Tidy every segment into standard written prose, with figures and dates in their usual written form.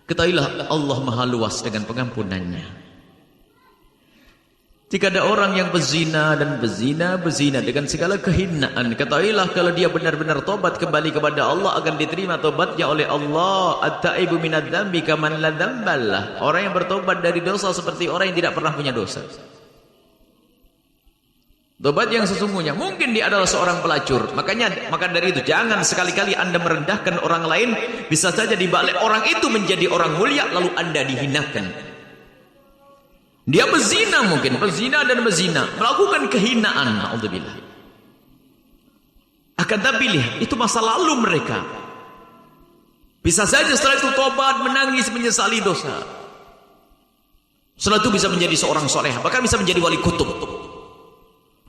Ketahuilah Allah maha luas dengan pengampunannya. Jika ada orang yang berzina dan berzina dengan segala kehinaan, ketahuilah kalau dia benar-benar tobat kembali kepada Allah, akan diterima tobatnya oleh Allah. At-taibu minadz dzambi kaman la dzambalah. Orang yang bertobat dari dosa seperti orang yang tidak pernah punya dosa. Tobat yang sesungguhnya, mungkin dia adalah seorang pelacur. Maka dari itu jangan sekali-kali Anda merendahkan orang lain. Bisa saja dibalik orang itu menjadi orang mulia lalu Anda dihinakan. Dia berzina, mungkin berzina, melakukan kehinaan, naudzubillah. Akan tapi lihat, itu masa lalu mereka. Bisa saja setelah itu tobat, menangis, menyesali dosa. Setelah itu bisa menjadi seorang soleh, bahkan bisa menjadi wali kutub.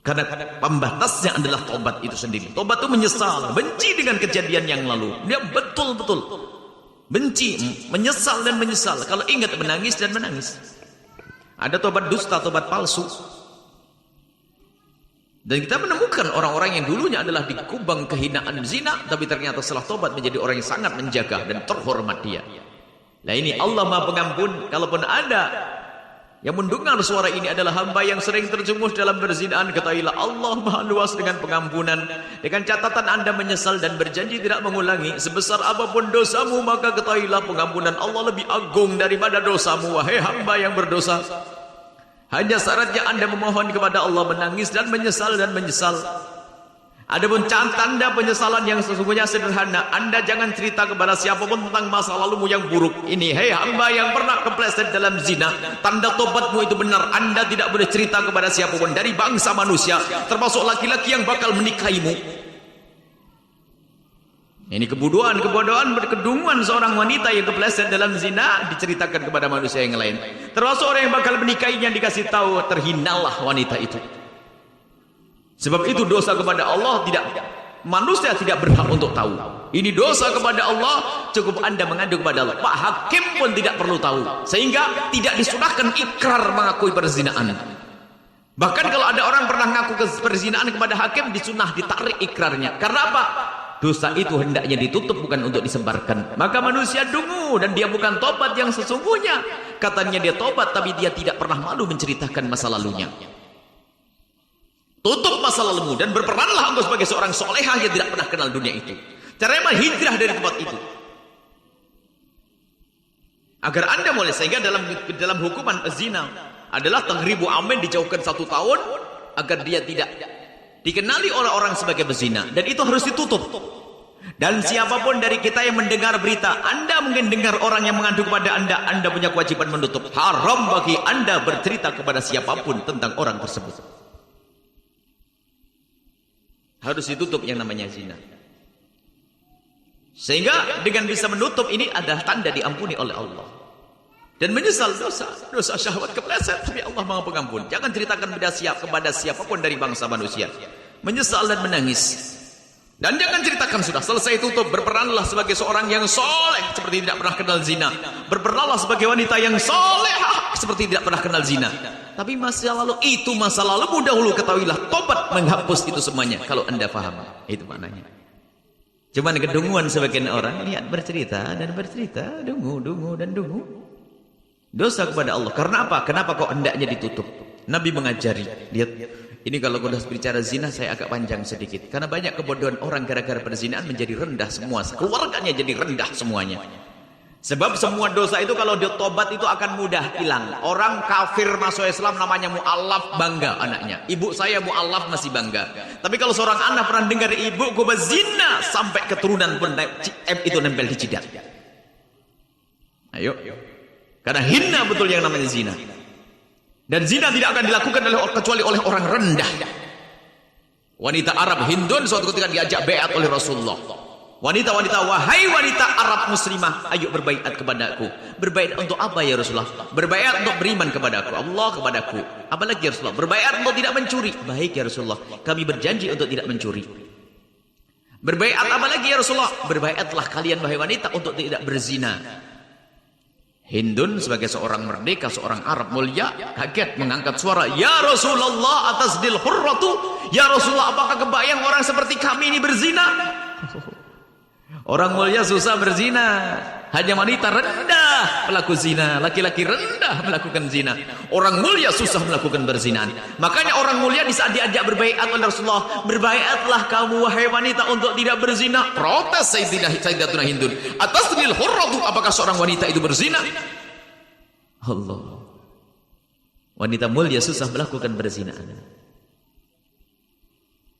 Karena pembatasnya adalah tobat itu sendiri. Tobat itu menyesal, benci dengan kejadian yang lalu. Dia betul-betul benci, menyesal dan menyesal. Kalau ingat, menangis dan menangis. Ada tobat dusta, tobat palsu. Dan kita menemukan orang-orang yang dulunya adalah di kubang kehinaan zina, tapi ternyata setelah tobat menjadi orang yang sangat menjaga dan terhormat dia. Nah ini Allah Maha Pengampun. Kalaupun ada yang mendengar suara ini adalah hamba yang sering terjerumus dalam perzinaan, ketahuilah Allah Maha luas dengan pengampunan. Dengan catatan Anda menyesal dan berjanji tidak mengulangi, sebesar apapun dosamu, maka ketahuilah pengampunan Allah lebih agung daripada dosamu, wahai hamba yang berdosa. Hanya syaratnya Anda memohon kepada Allah, menangis dan menyesal. Adapun tanda penyesalan yang sesungguhnya sederhana. Anda jangan cerita kepada siapapun tentang masa lalumu yang buruk. Ini, hei hamba yang pernah kepleset dalam zina, tanda tobatmu itu benar. Anda tidak boleh cerita kepada siapapun dari bangsa manusia, termasuk laki-laki yang bakal menikahimu. Ini kebodohan, berkedunguan seorang wanita yang kepleset dalam zina diceritakan kepada manusia yang lain. Termasuk orang yang bakal menikahinya dikasih tahu, terhinalah wanita itu. Sebab itu dosa kepada Allah manusia tidak berhak untuk tahu. Ini dosa kepada Allah, cukup Anda mengadu kepada Allah. Pak Hakim pun tidak perlu tahu, sehingga tidak disunahkan ikrar mengakui perzinaan. Bahkan kalau ada orang pernah mengaku perzinaan kepada hakim, disunah ditarik ikrarnya. Karena apa? Dosa itu hendaknya ditutup, bukan untuk disebarkan. Maka manusia dungu dan dia bukan tobat yang sesungguhnya. Katanya dia tobat, tapi dia tidak pernah malu menceritakan masa lalunya. Tutup masa lalumu dan berperanlah engkau sebagai seorang solehah yang tidak pernah kenal dunia itu. Caranya hijrah dari tempat itu. Agar Anda mulai, sehingga dalam hukuman zina adalah taghribu amin, dijauhkan 1 tahun agar dia tidak dikenali oleh orang sebagai berzina, dan itu harus ditutup. Dan siapapun dari kita yang mendengar berita, Anda mungkin dengar orang yang mengadu kepada Anda punya kewajiban menutup. Haram bagi Anda bercerita kepada siapapun tentang orang tersebut. Harus ditutup yang namanya zina. Sehingga dengan bisa menutup ini adalah tanda diampuni oleh Allah. Dan menyesal dosa syahwat kepleset, tapi Allah Maha Pengampun. Jangan ceritakan kepada siapapun dari bangsa manusia. Menyesal dan menangis. Dan jangan ceritakan, sudah selesai tutup, berperanlah sebagai seorang yang soleh seperti tidak pernah kenal zina. Berperanlah sebagai wanita yang solehah seperti tidak pernah kenal zina. Tapi masa lalu itu masa lalu, dahulu ketahuilah tobat menghapus itu semuanya. Kalau Anda paham, itu maknanya. Cuman kedunguan sebagian orang, lihat bercerita, dungu dan dungu. Dosa kepada Allah. Karena apa? Kenapa kok hendaknya ditutup? Nabi mengajari. Lihat, ini kalau sudah bicara zina saya agak panjang sedikit. Karena banyak kebodohan orang gara-gara perzinaan menjadi rendah semua. Keluarganya jadi rendah semuanya. Sebab semua dosa itu kalau ditobat itu akan mudah hilang. Orang kafir masuk Islam namanya mu'allaf, bangga anaknya. Ibu saya mu'allaf masih bangga. Tapi kalau seorang anak pernah dengar ibuku berzina, sampai keturunan pun itu nempel di jidat. Ayo. Karena hina betul yang namanya zina. Dan zina tidak akan dilakukan kecuali oleh orang rendah. Wanita Arab Hindun suatu ketika diajak baiat oleh Rasulullah. Wanita-wanita, wahai wanita Arab muslimah, ayo berbaiat kepadaku. Berbaiat untuk apa ya Rasulullah? Berbaiat untuk beriman kepadaku, Allah kepadaku. Apalagi ya Rasulullah? Berbaiat untuk tidak mencuri. Baik ya Rasulullah, kami berjanji untuk tidak mencuri. Berbaiat apa lagi ya Rasulullah? Berbaiatlah kalian wahai wanita untuk tidak berzina. Hindun sebagai seorang merdeka, seorang Arab mulia, kaget mengangkat suara, ya Rasulullah atas dil hurratu. Ya Rasulullah, apakah kebayang orang seperti kami ini berzina? Orang mulia susah berzina. Hanya wanita rendah pelaku zina, laki-laki rendah melakukan zina. Orang mulia susah melakukan berzinahan. Makanya orang mulia di saat diajak berbaiat oleh Rasulullah, berbaiatlah kamu wahai wanita untuk tidak berzina. Protes Sayyidatuna Hindun, atasnil hurratu, apakah seorang wanita itu berzina? Allah. Wanita mulia susah melakukan berzinahan.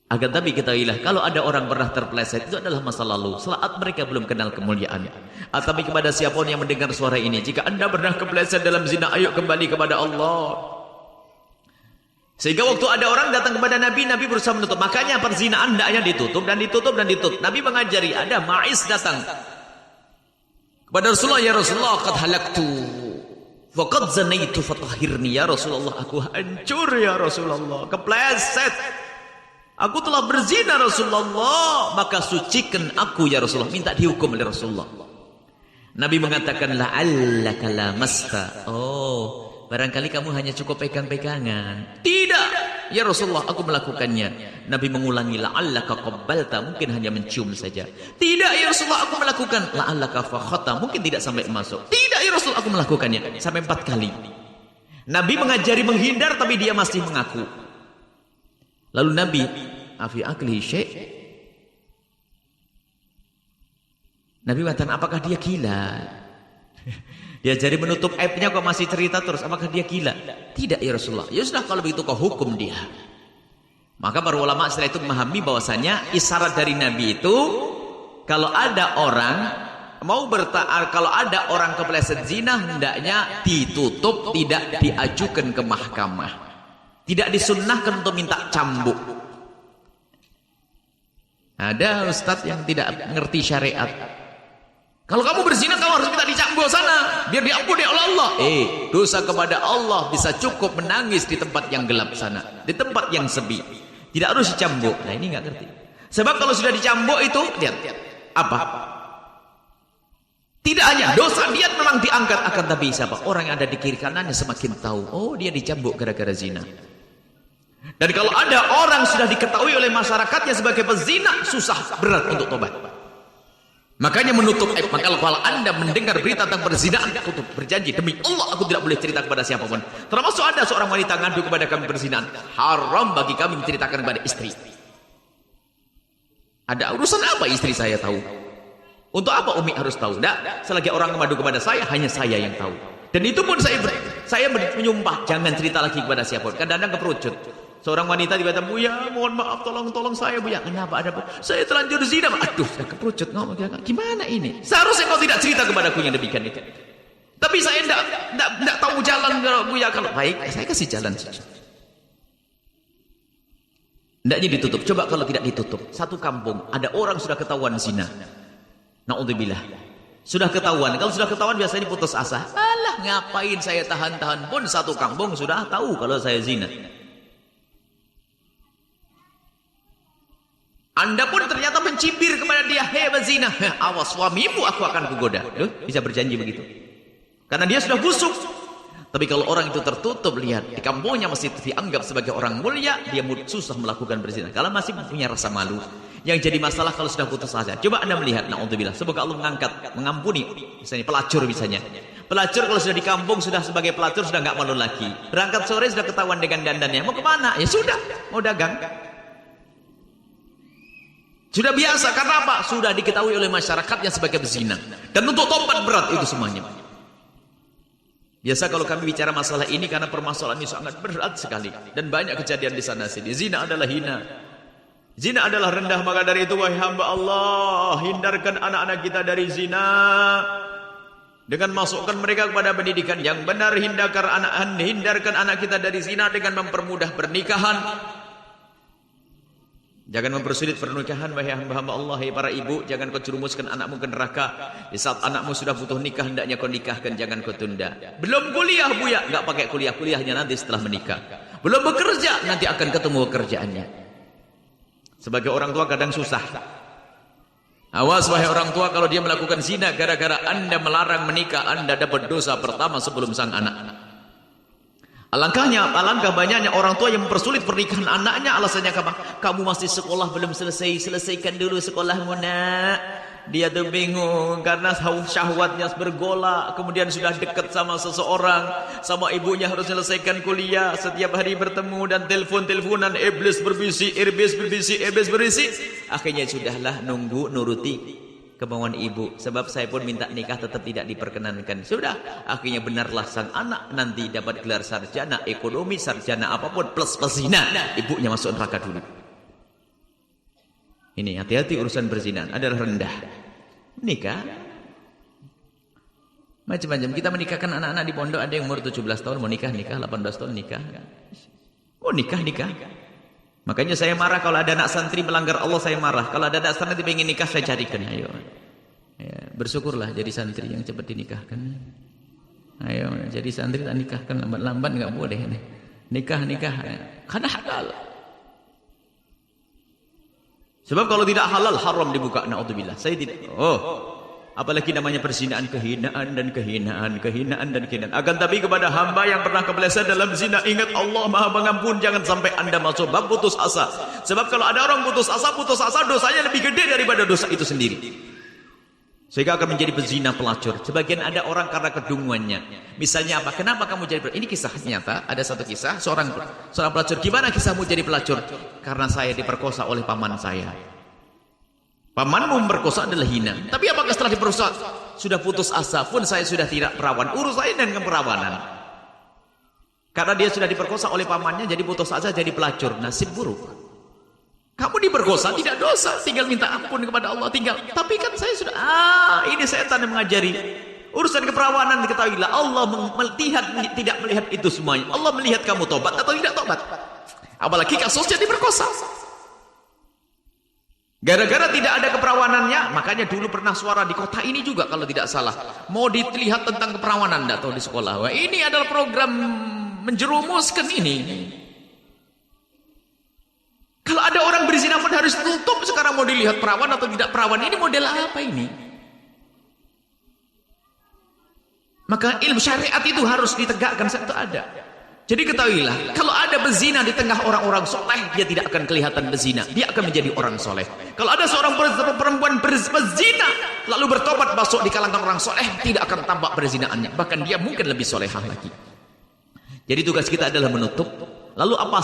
Akan tapi ketahuilah, kalau ada orang pernah terpeleset, itu adalah masa lalu. Saat mereka belum kenal kemuliaan. Tapi kepada siapapun yang mendengar suara ini, jika anda pernah kepeleset dalam zina, ayo kembali kepada Allah. Sehingga waktu ada orang datang kepada Nabi, Nabi berusaha menutup. Makanya perzinaan hendaknya ditutup dan ditutup dan ditutup. Nabi mengajari, ada Ma'is datang kepada Rasulullah, ya Rasulullah, qad halaktu faqad zanaitu fatahhirni, ya Rasulullah, aku hancur ya Rasulullah, kepleset. Aku telah berzina Rasulullah, maka sucikan aku ya Rasulullah. Minta dihukum oleh Rasulullah. Nabi mengatakan, la'allaka lamasta. Oh, barangkali kamu hanya cukup pegang-pegangan. Tidak, ya Rasulullah, aku melakukannya. Nabi mengulangi, la'allaka qabbalta, mungkin hanya mencium saja. Tidak ya Rasulullah, aku melakukan. La'allaka fakhata, mungkin tidak sampai masuk. Tidak ya Rasulullah, aku melakukannya. Sampai 4 kali. Nabi mengajari menghindar, tapi dia masih mengaku. Lalu Nabi, afi akli syekh, Nabi mengatakan, apakah dia gila? Dia jadi menutup aibnya kok masih cerita terus, apakah dia gila? Tidak ya Rasulullah. Ya sudah, kalau begitu kau hukum dia. Maka para ulama setelah itu memahami bahwasanya isyarat dari Nabi itu, kalau ada orang mau kalau ada orang kepeleset zina, hendaknya ditutup, tidak diajukan ke mahkamah. Tidak disunnahkan untuk minta cambuk. Ada ustadz yang tidak mengerti syariat. Kalau kamu berzina, kamu harus minta dicambuk sana, biar diampuni oleh Allah. Dosa kepada Allah bisa cukup menangis di tempat yang gelap sana, di tempat yang sepi. Tidak harus dicambuk. Nah ini nggak ngerti. Sebab kalau sudah dicambuk itu, lihat apa? Tidak hanya dosa dia memang diangkat, akan tapi siapa? Orang yang ada di kiri kanannya semakin tahu. Oh, dia dicambuk gara-gara zina. Dan kalau ada orang sudah diketahui oleh masyarakatnya sebagai pezina, susah, berat untuk tobat. Makanya menutup aib. Maka kalau anda mendengar berita tentang perzinahan, tutup, berjanji, demi Allah aku tidak boleh cerita kepada siapapun. Termasuk ada seorang wanita ngadu kepada kami perzinahan, haram bagi kami menceritakan kepada istri. Ada urusan apa istri saya tahu? Untuk apa Umi harus tahu? Tidak, selagi orang mengadu kepada saya, hanya saya yang tahu. Dan itu pun saya menyumpah, jangan cerita lagi kepada siapapun. Kadang-kadang keperucut. Seorang wanita tiba-tiba, Buya, mohon maaf, tolong saya Buya. Kenapa, ada apa? Saya telanjur zina. Aduh, saya keperucut ngomong. Gimana ini? Seharusnya kau tidak cerita kepadaku yang demikian itu. Tapi saya tidak tahu jalan Buya. Kalau baik, saya kasih jalan. Hendaknya ditutup. Coba kalau tidak ditutup. Satu kampung, ada orang sudah ketahuan zina. Na'udzubillah. Sudah ketahuan. Kalau sudah ketahuan biasanya putus asa. Alah, ngapain saya tahan-tahan pun satu kampung sudah tahu kalau saya zina. Anda pun ternyata mencibir kepada dia, hei bezina, awas suamimu aku akan kugoda. Bisa berjanji begitu. Karena dia sudah busuk. Tapi kalau orang itu tertutup, lihat, di kampungnya masih dianggap sebagai orang mulia, dia susah melakukan berzina. Kalau masih punya rasa malu. Yang jadi masalah kalau sudah putus asa. Coba anda melihat, na'udzubillah, semoga Allah mengampuni, misalnya pelacur misalnya. Pelacur kalau sudah di kampung, sudah sebagai pelacur, sudah nggak malu lagi. Berangkat sore sudah ketahuan dengan dandannya. Mau kemana? Ya sudah, mau dagang. Sudah biasa, karena apa? Sudah diketahui oleh masyarakatnya sebagai bezina. Dan untuk tobat berat itu semuanya. Biasa kalau kami bicara masalah ini, karena permasalahan ini sangat berat sekali. Dan banyak kejadian di sana sini. Zina adalah hina. Zina adalah rendah. Maka dari itu, wahai hamba Allah, hindarkan anak-anak kita dari zina. Dengan masukkan mereka kepada pendidikan yang benar. Hindarkan anak kita dari zina dengan mempermudah pernikahan. Jangan mempersulit pernikahan, wahai hamba-hamba Allah, hai para ibu, jangan kau jerumuskan anakmu ke neraka. Di saat anakmu sudah butuh nikah, hendaknya kau nikahkan, jangan kau tunda. Belum kuliah, Buya, enggak pakai kuliahnya nanti setelah menikah. Belum bekerja, nanti akan ketemu pekerjaannya. Sebagai orang tua kadang susah. Awas wahai orang tua, kalau dia melakukan zina gara-gara anda melarang menikah, anda dapat dosa pertama sebelum sang anak. Alangkah banyaknya orang tua yang mempersulit pernikahan anaknya. Alasannya apa? Kamu masih sekolah belum selesai, selesaikan dulu sekolahmu nak. Dia tuh bingung karena syahwatnya bergolak, kemudian sudah dekat sama seseorang, sama ibunya harus selesaikan kuliah, setiap hari bertemu dan teleponan, iblis berbisik, iblis berbisik. Akhirnya sudahlah nunggu nuruti kemauan ibu, sebab saya pun minta nikah tetap tidak diperkenankan. Sudah, akhirnya benarlah sang anak nanti dapat gelar sarjana ekonomi, sarjana apapun plus zina. Ibunya masuk neraka dulu. Ini hati-hati urusan berzinahan adalah rendah. Nikah macam-macam. Kita menikahkan anak-anak di pondok, ada yang umur 17 tahun mau nikah, 18 tahun nikah. Oh nikah. Makanya saya marah kalau ada anak santri melanggar Allah, saya marah. Kalau ada anak santri ingin nikah, saya carikan. Ayo. Ya, bersyukurlah jadi santri yang cepat dinikahkan. Ayo, jadi santri tak nikahkan lambat-lambat enggak boleh nih. Nikah karena halal. Sebab kalau tidak halal haram dibuka, naudzubillah. Saya tidak. Apalagi namanya perzinahan, kehinaan. Akan tapi kepada hamba yang pernah kepleset dalam zina, ingat Allah Maha Pengampun, jangan sampai Anda masuk bab putus asa. Sebab kalau ada orang putus asa dosanya lebih gede daripada dosa itu sendiri. Sehingga akan menjadi pezina pelacur. Sebagian ada orang karena kedunguannya. Misalnya apa? Kenapa kamu jadi pelacur? Ini kisah nyata. Ada satu kisah seorang pelacur. Gimana kisahmu jadi pelacur? Karena saya diperkosa oleh paman saya. Pamanmu memperkosa adalah hina. Tapi apakah setelah diperkosa sudah putus asa pun saya sudah tidak perawan? Urus saya dengan keperawanan. Karena dia sudah diperkosa oleh pamannya, jadi putus asa, jadi pelacur. Nasib buruk. Kamu diperkosa tidak dosa, tinggal minta ampun kepada Allah, tinggal. Tapi kan saya sudah, ini setan yang mengajari. Urusan keperawanan diketahuilah, Allah tidak melihat itu semuanya. Allah melihat kamu tobat atau tidak tobat. Apalagi kasusnya diperkosa. Gara-gara tidak ada keperawanannya, makanya dulu pernah suara di kota ini juga kalau tidak salah. Mau dilihat tentang keperawanan, tidak tahu di sekolah. Wah, ini adalah program menjerumuskan ini. Kalau ada orang berzina pun harus tutup. Sekarang mau dilihat perawan atau tidak perawan. Ini model apa ini? Maka ilmu syariat itu harus ditegakkan saat itu ada. Jadi ketahuilah, kalau ada berzina di tengah orang-orang soleh, dia tidak akan kelihatan berzina. Dia akan menjadi orang soleh. Kalau ada seorang perempuan berzina, lalu bertobat masuk di kalangan orang soleh, tidak akan tampak berzinaannya. Bahkan dia mungkin lebih solehah lagi. Jadi tugas kita adalah menutup. Lalu apa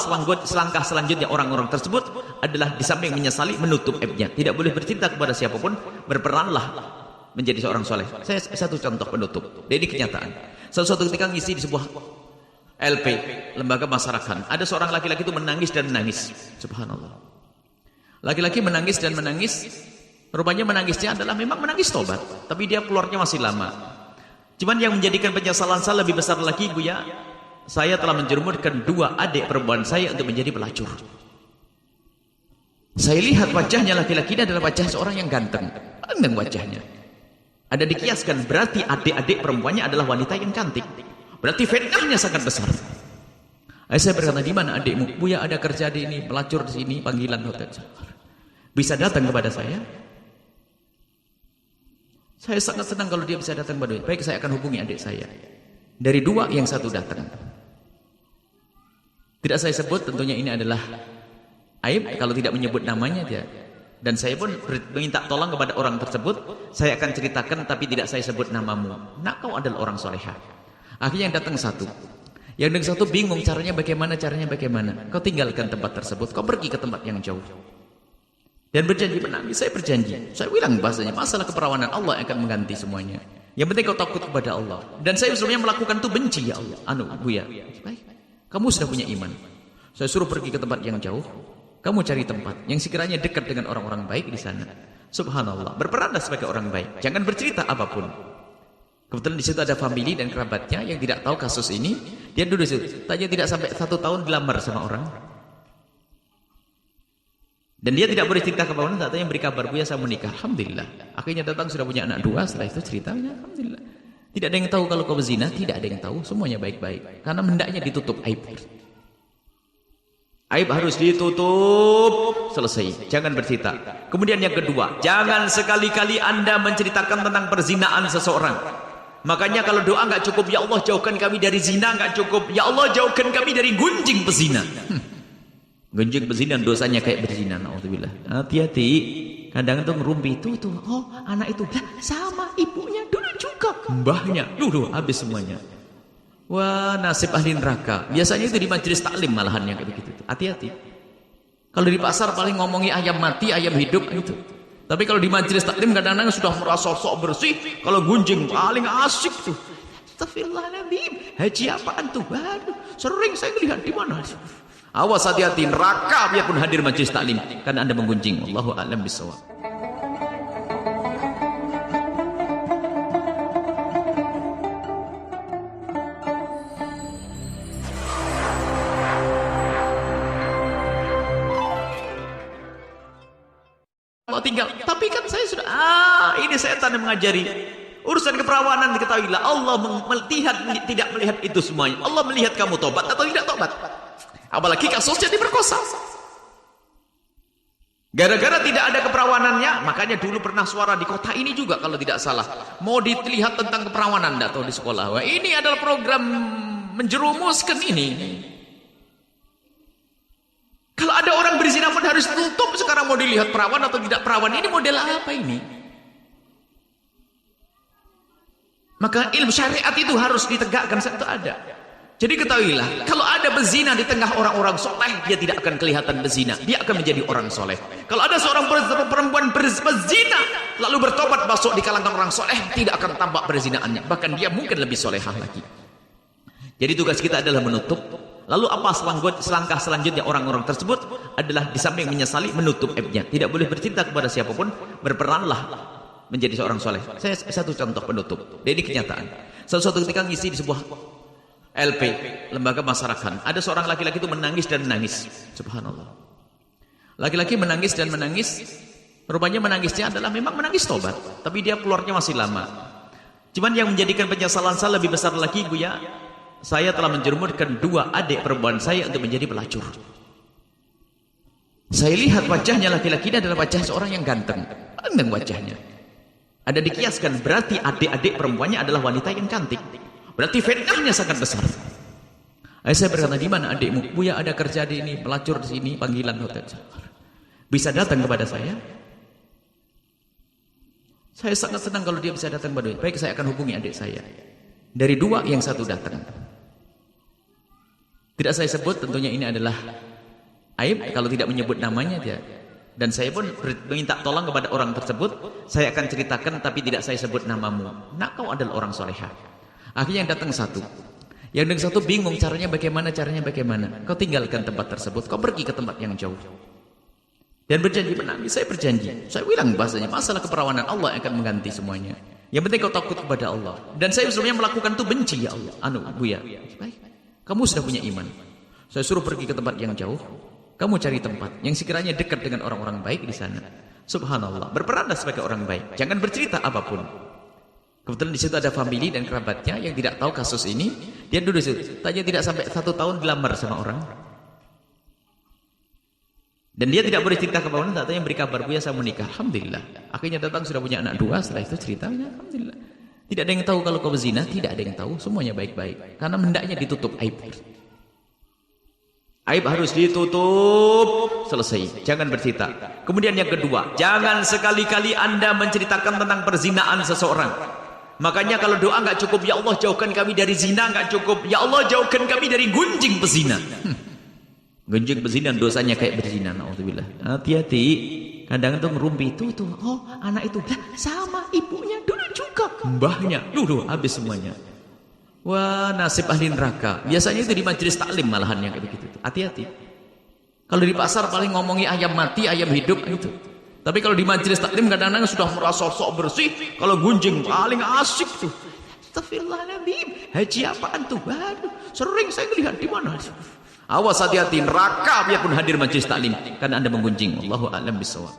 selangkah selanjutnya orang-orang tersebut adalah di samping menyesali, menutup aibnya. Tidak boleh bercerita kepada siapapun, berperanlah menjadi seorang soleh. Saya satu contoh penutup. Dan ini kenyataan. Suatu ketika ngisi di sebuah LP, lembaga masyarakat. Ada seorang laki-laki itu menangis dan menangis. Subhanallah. Laki-laki menangis dan menangis. Rupanya menangisnya adalah memang menangis tobat. Tapi dia keluarnya masih lama. Cuman yang menjadikan penyesalan saya lebih besar lagi, Buya, saya telah menjerumuskan 2 adik perempuan saya untuk menjadi pelacur. Saya lihat wajahnya laki-laki ini adalah wajah seorang yang ganteng. Ganteng wajahnya. Ada dikiaskan, berarti adik-adik perempuannya adalah wanita yang cantik. Berarti fitnahnya sangat besar. Saya berkata, di mana adikmu? Buya ada kerja di ini, pelacur di sini, panggilan hotel. Bisa datang kepada saya? Saya sangat senang kalau dia bisa datang kepada saya. Baik, saya akan hubungi adik saya. Dari 2, yang 1 datang. Tidak saya sebut, tentunya ini adalah aib kalau tidak menyebut namanya dia. Dan saya pun minta tolong kepada orang tersebut. Saya akan ceritakan tapi tidak saya sebut namamu. Nah, kau adalah orang solehah. Akhirnya yang datang 1. Yang datang 1 bingung caranya bagaimana. Kau tinggalkan tempat tersebut, kau pergi ke tempat yang jauh. Dan berjanji menangis. Saya berjanji. Saya bilang bahasanya, masalah keperawanan Allah akan mengganti semuanya. Yang penting kau takut kepada Allah. Dan saya sebenarnya melakukan itu benci, ya Allah. Buya, baik. Kamu sudah punya iman. Saya suruh pergi ke tempat yang jauh. Kamu cari tempat yang sekiranya dekat dengan orang-orang baik di sana. Subhanallah. Berperanlah sebagai orang baik. Jangan bercerita apapun. Kebetulan di situ ada famili dan kerabatnya yang tidak tahu kasus ini. Dia duduk di situ. Tanya tidak sampai 1 tahun dilamar sama orang. Dan dia tidak boleh cerita kepada orang. Tanya beri kabar, Buya saya menikah. Alhamdulillah. Akhirnya datang sudah punya anak 2. Setelah itu ceritanya, alhamdulillah. Tidak ada yang tahu kalau kau berzina, tidak ada yang tahu, semuanya baik-baik. Karena hendaknya ditutup aib. Aib harus ditutup, selesai. Jangan bercerita. Kemudian yang kedua, jangan sekali-kali Anda menceritakan tentang perzinaan seseorang. Makanya kalau doa enggak cukup, ya Allah jauhkan kami dari zina, enggak cukup. Ya Allah jauhkan kami dari gunjing pezina. Gunjing pezina dosanya kayak berzina, naudzubillah. Hati-hati. kadang tuh ngerumpi tuh, oh anak itu lah sama ibunya dulu juga, mbahnya dulu habis semuanya. Wah, nasib ahli neraka. Biasanya itu di majelis taklim malahan yang kayak begitu. Hati-hati. Kalau di pasar paling ngomongi ayam mati, ayam hidup itu. Tapi kalau di majelis taklim kadang-kadang sudah merasa sok bersih. Kalau gunjing paling asik tuh. Astagfirullahaladzim. Haji apaan tuh? Waduh, sering saya lihat di mana. Awas, hati-hati, neraka biarpun hadir majelis taklim karena Anda menggunjing. Wallahu a'lam bishawab. Tinggal, tapi kan saya sudah ini setan yang mengajari urusan keperawanan. Diketahuilah Allah tidak melihat itu semuanya. Allah melihat kamu tobat atau tidak tobat. Apalagi kasusnya diperkosa. Gara-gara tidak ada keperawanannya, makanya dulu pernah suara di kota ini juga kalau tidak salah mau dilihat tentang keperawanan, tidak tahu di sekolah. Wah, ini adalah program menjerumuskan ini. Kalau ada orang berzina pun harus tutup. Sekarang mau dilihat perawan atau tidak perawan. Ini model apa ini? Maka ilmu syariat itu harus ditegakkan saat itu ada. Jadi ketahuilah, kalau ada bezina di tengah orang-orang soleh, dia tidak akan kelihatan bezina. Dia akan menjadi orang soleh. Kalau ada seorang perempuan berzina, lalu bertobat masuk di kalangan orang soleh, tidak akan tampak berzinaannya. Bahkan dia mungkin lebih solehah lagi. Jadi tugas kita adalah menutup. Lalu apa selangkah selanjutnya orang-orang tersebut adalah di samping menyesali, menutup aibnya. Tidak boleh bercerita kepada siapapun, berperanlah menjadi seorang soleh. Saya satu contoh penutup. Dan ini kenyataan. Suatu ketika ngisi di sebuah LP, lembaga masyarakat. Ada seorang laki-laki itu menangis dan menangis. Subhanallah. Laki-laki menangis dan menangis. Rupanya menangisnya adalah memang menangis tobat. Tapi dia keluarnya masih lama. Cuman yang menjadikan penyesalan saya lebih besar lagi, Buya, saya telah menjerumuskan 2 adik perempuan saya untuk menjadi pelacur. Saya lihat wajahnya laki-laki ini adalah wajah seorang yang ganteng. Ganteng wajahnya. Ada dikiaskan, berarti adik-adik perempuannya adalah wanita yang cantik. Berarti fitnahnya sangat besar. Saya berkata, di mana adikmu? Buya, ada kerja di ini, pelacur di sini, panggilan hotel. Bisa datang kepada saya? Saya sangat senang kalau dia bisa datang kepada saya. Baik, saya akan hubungi adik saya. Dari 2, yang 1 datang. Tidak saya sebut, tentunya ini adalah aib kalau tidak menyebut namanya dia. Dan saya pun minta tolong kepada orang tersebut, saya akan ceritakan tapi tidak saya sebut namamu. Nak, kau adalah orang solehah. Akhirnya yang datang 1. Yang datang 1 bingung caranya bagaimana. Kau tinggalkan tempat tersebut, kau pergi ke tempat yang jauh. Dan berjanji menangis, saya berjanji. Saya bilang bahasanya, masalah keperawanan Allah yang akan mengganti semuanya. Yang penting kau takut kepada Allah. Dan saya sebenarnya melakukan itu benci, ya Allah. Buya, baik. Kamu sudah punya iman. Saya suruh pergi ke tempat yang jauh. Kamu cari tempat yang sekiranya dekat dengan orang-orang baik di sana. Subhanallah. Berperanlah sebagai orang baik. Jangan bercerita apapun. Kebetulan di situ ada famili dan kerabatnya yang tidak tahu kasus ini. Dia duduk di situ. Tanya tidak sampai 1 tahun dilamar sama orang. Dan dia tidak boleh cerita kepada orang. Tanya beri kabar, Buya saya menikah. Alhamdulillah. Akhirnya datang sudah punya anak 2. Setelah itu cerita, alhamdulillah. Tidak ada yang tahu kalau kau berzina, tidak ada yang tahu, semuanya baik-baik. Karena hendaknya ditutup aib. Aib harus ditutup, selesai. Jangan bercerita. Kemudian yang kedua, jangan sekali-kali Anda menceritakan tentang perzinaan seseorang. Makanya kalau doa nggak cukup, ya Allah jauhkan kami dari zina, nggak cukup. Ya Allah jauhkan kami dari gunjing pezina. Gunjing pezina dosanya kayak berzina. Na'udzubillah. Hati-hati. Kadang tuh ngerumpi tuh, oh anak itu lah sama ibunya dulu juga, mbahnya dulu habis semuanya. Wah, nasib ahli neraka. Biasanya itu di majelis taklim malahan yang kayak begitu. Hati-hati. Kalau di pasar paling ngomongi ayam mati, ayam hidup itu. Tapi kalau di majelis taklim kadang-kadang sudah merasa sok bersih. Kalau gunjing paling asik tuh. Astagfirullahaladzim. Haji apaan tuh? Waduh, sering saya lihat di mana. Awas, hati-hati, neraka biarpun hadir majelis taklim karena Anda menggunjing. Wallahu a'lam bishawab.